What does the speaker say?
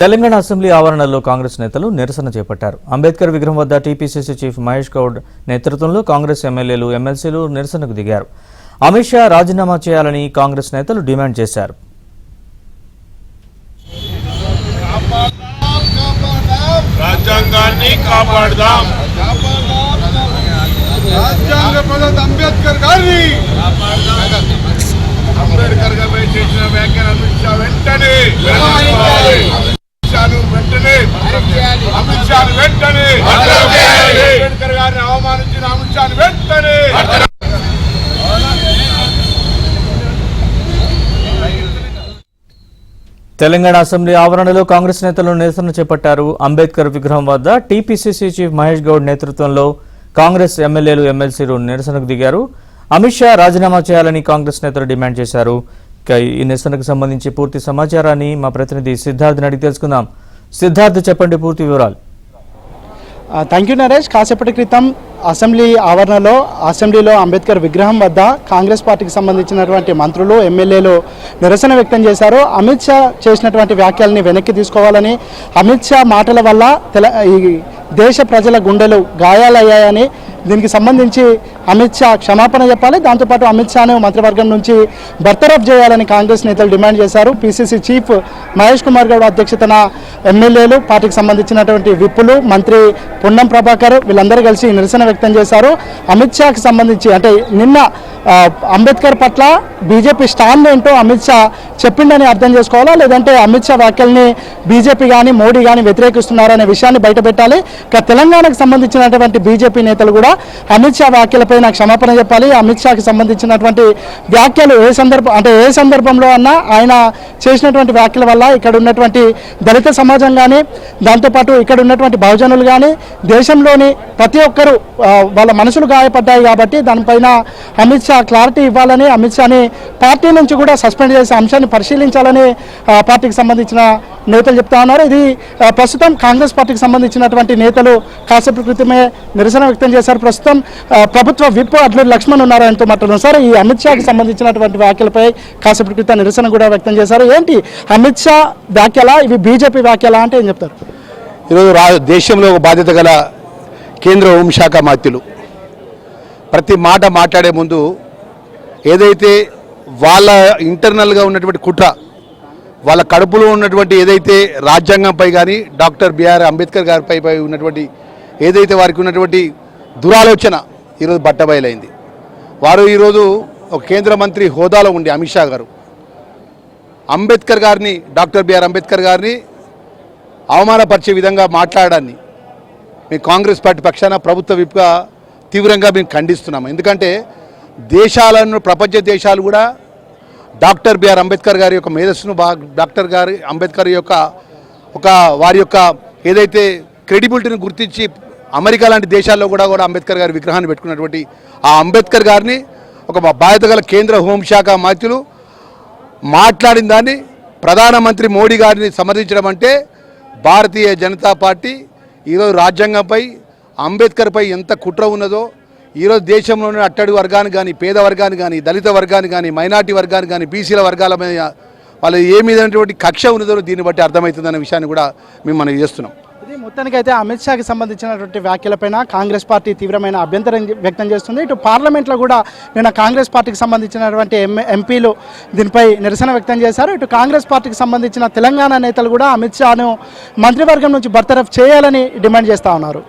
Telangana assembly ఆవరణలో కాంగ్రెస్ నేతలు నిరసన చేపట్టారు. అంబేద్కర్ విగ్రహం వద్ద టీపీసీసీ చీఫ్ మహేష్ గౌడ్ నేతృత్వంలో కాంగ్రెస్ ఎమ్మెల్యేలు, ఎమ్మెల్సీలు నిరసనకు దిగారు. అమిత్ షా రాజీనామా చేయాలని కాంగ్రెస్ నేతలు డిమాండ్ చేశారు. రాజ్యాంగాన్ని కాపాడదాం, అంబేద్కర్ గారిపై చేసిన వ్యాఖ్యలు అమిత్ షా వెంటనే అంబేద్కర్ గారిని అవమానించిన అమిత్ షాను వెంటనే తెలంగాణ అసెంబ్లీ ఆవరణలో కాంగ్రెస్ నేతలు నిరసన చేపట్టారు. అంబేద్కర్ విగ్రహం వద్ద టీపీసీసీ చీఫ్ మహేష్ గౌడ్ నేతృత్వంలో కాంగ్రెస్ ఎమ్మెల్యేలు, ఎమ్మెల్సీలు నిరసనకు దిగారు. అమిత్ షా రాజీనామా చేయాలని కాంగ్రెస్ నేతలు డిమాండ్ చేశారు. ఈ నిరసనకు సంబంధించి పూర్తి సమాచారాన్ని మా ప్రతినిధి సిద్ధార్థ్ అడిగి తెలుసుకుందాం. సిద్ధార్థ్, చెప్పండి పూర్తి వివరాలు. Thank you Naresh. కాసేపటి క్రితం అసెంబ్లీలో అంబేద్కర్ విగ్రహం వద్ద కాంగ్రెస్ పార్టీకి సంబంధించినటువంటి మంత్రులు, ఎమ్మెల్యేలు నిరసన వ్యక్తం చేశారు. అమిత్ షా చేసినటువంటి వ్యాఖ్యల్ని వెనక్కి తీసుకోవాలని, అమిత్ షా మాటల వల్ల ఈ దేశ ప్రజల గుండెలు గాయాలయ్యాయని, దీనికి సంబంధించి అమిత్ షా క్షమాపణ చెప్పాలి, దాంతోపాటు అమిత్ షాను మంత్రివర్గం నుంచి బర్తరఫ్ చేయాలని కాంగ్రెస్ నేతలు డిమాండ్ చేశారు. పీసీసీ చీఫ్ మహేష్ కుమార్ గౌడ్ అధ్యక్షతన ఎమ్మెల్యేలు, పార్టీకి సంబంధించినటువంటి విప్పులు, మంత్రి పొన్నం ప్రభాకర్ వీళ్ళందరూ కలిసి నిరసన వ్యక్తం చేశారు. అమిత్ షాకి సంబంధించి అంటే నిన్న అంబేద్కర్ పట్ల బీజేపీ స్టాండ్ ఏంటో అమిత్ షా చెప్పిండని అర్థం చేసుకోవాలా, లేదంటే అమిత్ షా వ్యాఖ్యల్ని బీజేపీ కానీ మోడీ కానీ వ్యతిరేకిస్తున్నారనే విషయాన్ని బయటపెట్టాలి. ఇక తెలంగాణకు సంబంధించినటువంటి బీజేపీ నేతలు కూడా అమిత్ షా వ్యాఖ్యలపైన క్షమాపణ చెప్పాలి. అమిత్ షాకి సంబంధించినటువంటి వ్యాఖ్యలు ఏ సందర్భంలో అన్నా ఆయన చేసినటువంటి వ్యాఖ్యల వల్ల ఇక్కడ ఉన్నటువంటి దళిత సమాజం కానీ, దాంతోపాటు ఇక్కడ ఉన్నటువంటి బహుజనులు కానీ, దేశంలోని ప్రతి ఒక్కరూ వాళ్ళ మనసులు గాయపడ్డాయి. కాబట్టి దానిపైన అమిత్ షా క్లారిటీ ఇవ్వాలని, అమిత్ షాని పార్టీ నుంచి కూడా సస్పెండ్ చేసే అంశాన్ని పరిశీలించాలని పార్టీకి సంబంధించిన నేతలు చెప్తా ఉన్నారు. ఇది ప్రస్తుతం కాంగ్రెస్ పార్టీకి సంబంధించినటువంటి నేతలు కాసేపు క్రితమే నిరసన వ్యక్తం చేశారు. ప్రస్తుతం ప్రభుత్వ విప్ అడ్లూరి లక్ష్మణ్ ఉన్నారు, ఆయనతో మాట్లాడుతున్నారు. సార్, ఈ అమిత్ షాకి సంబంధించినటువంటి వ్యాఖ్యలపై కాసేపు క్రితం నిరసన కూడా వ్యక్తం చేశారు. ఏంటి అమిత్ షా వ్యాఖ్యల, ఇవి బీజేపీ వ్యాఖ్యల అంటే ఏం చెప్తారు? ఈరోజు దేశంలో ఒక బాధ్యత గల కేంద్ర హోంశాఖ మంత్రులు ప్రతి మాట మాట్లాడే ముందు ఏదైతే వాళ్ళ ఇంటర్నల్గా ఉన్నటువంటి కుట్ర, వాళ్ళ కడుపులో ఉన్నటువంటి ఏదైతే రాజ్యాంగంపై కానీ డాక్టర్ బిఆర్ అంబేద్కర్ గారిపై ఉన్నటువంటి ఏదైతే వారికి ఉన్నటువంటి దురాలోచన ఈరోజు బట్టబయలైంది. వారు ఈరోజు ఒక కేంద్ర మంత్రి హోదాలో ఉండి అమిత్ షా గారు అంబేద్కర్ గారిని, డాక్టర్ బిఆర్ అంబేద్కర్ గారిని అవమానపరిచే విధంగా మాట్లాడాన్ని మేము కాంగ్రెస్ పార్టీ పక్షాన ప్రభుత్వ విప్గా తీవ్రంగా మేము ఖండిస్తున్నాము. ఎందుకంటే దేశాలను, ప్రపంచ దేశాలు కూడా డాక్టర్ బిఆర్ అంబేద్కర్ గారి యొక్క మేధస్సును, అంబేద్కర్ యొక్క వారి యొక్క ఏదైతే క్రెడిబిలిటీని గుర్తించి అమెరికా లాంటి దేశాల్లో కూడా అంబేద్కర్ గారి విగ్రహాన్ని పెట్టుకున్నటువంటి ఆ అంబేద్కర్ గారిని ఒక బాధ్యత గల కేంద్ర హోంశాఖ మంత్రులు మాట్లాడిన దాన్ని ప్రధానమంత్రి మోడీ గారిని సమర్థించడం అంటే భారతీయ జనతా పార్టీ ఈరోజు రాజ్యాంగంపై, అంబేద్కర్పై ఎంత కుట్ర ఉన్నదో, ఈరోజు దేశంలోని అట్టడుగు వర్గానికి కానీ, పేద వర్గానికి కానీ, దళిత వర్గానికి కానీ, మైనార్టీ వర్గానికి కానీ, బీసీల వర్గాల మీద వాళ్ళు ఏ మీదైనటువంటి కక్ష ఉన్నదో దీన్ని బట్టి అర్థమవుతుందన్న విషయాన్ని కూడా మేము మనం చేస్తున్నాం. ఇది మొత్తానికైతే అమిత్ షాకి సంబంధించినటువంటి వ్యాఖ్యలపైన కాంగ్రెస్ పార్టీ తీవ్రమైన అభ్యంతరం వ్యక్తం చేస్తుంది. ఇటు పార్లమెంట్లో కూడా నిన్న కాంగ్రెస్ పార్టీకి సంబంధించినటువంటి ఎంపీలు దీనిపై నిరసన వ్యక్తం చేశారు. ఇటు కాంగ్రెస్ పార్టీకి సంబంధించిన తెలంగాణ నేతలు కూడా అమిత్ షాను మంత్రివర్గం నుంచి బర్తరఫ్ చేయాలని డిమాండ్ చేస్తూ ఉన్నారు.